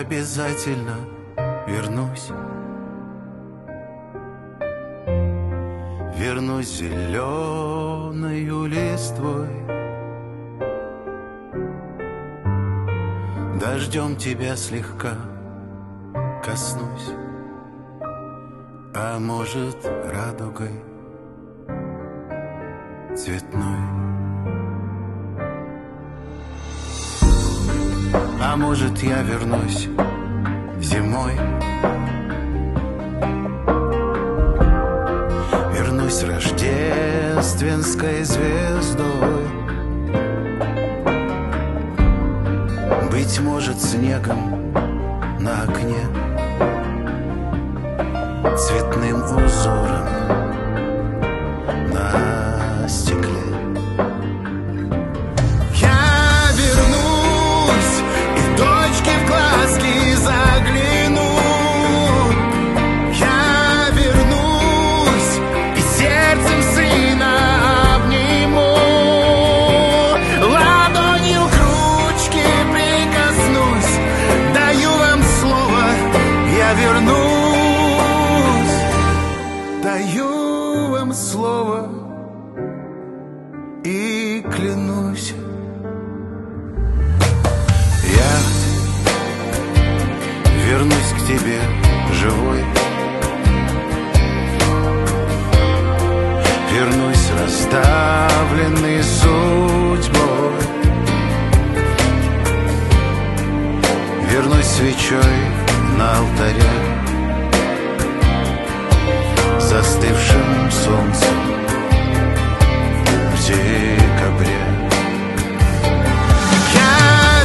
обязательно вернусь. Вернусь зеленою листвой, дождем тебя слегка коснусь, а может, радугой цветной. А может, я вернусь зимой, вернусь рождественской звездой, быть может, снегом на окне, цветным узором на стекле. Даю вам слово и клянусь, я вернусь к тебе живой, вернусь расставленный судьбой, вернусь свечой на алтаре, застывшим солнцем в декабре. Я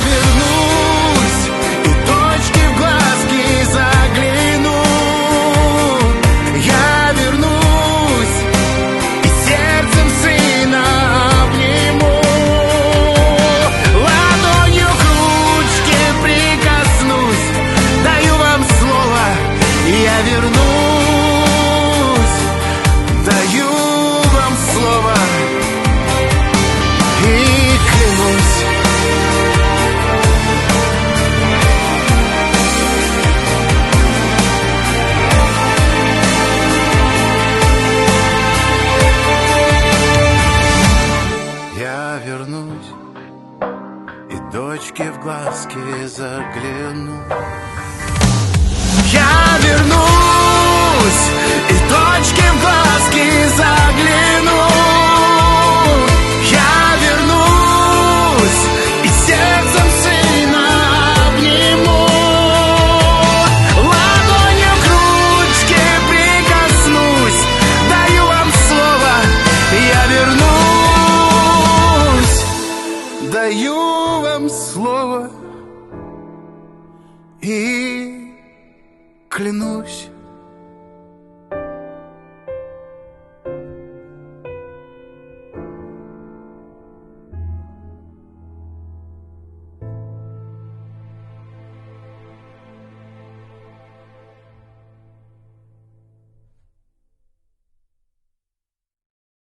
вернусь и точки в глазки загляну. Я вернусь и сердцем сына обниму. Ладонью к ручке прикоснусь. Даю вам слово, я вернусь. Даю вам слово и клянусь. Я вернусь и дочке в глазки загляну. Я вернусь и точки в глазки загляну. Я вернусь и сердцем сына обниму. Ладонью к ручке прикоснусь. Даю вам слово, я вернусь. Даю вам слово и клянусь.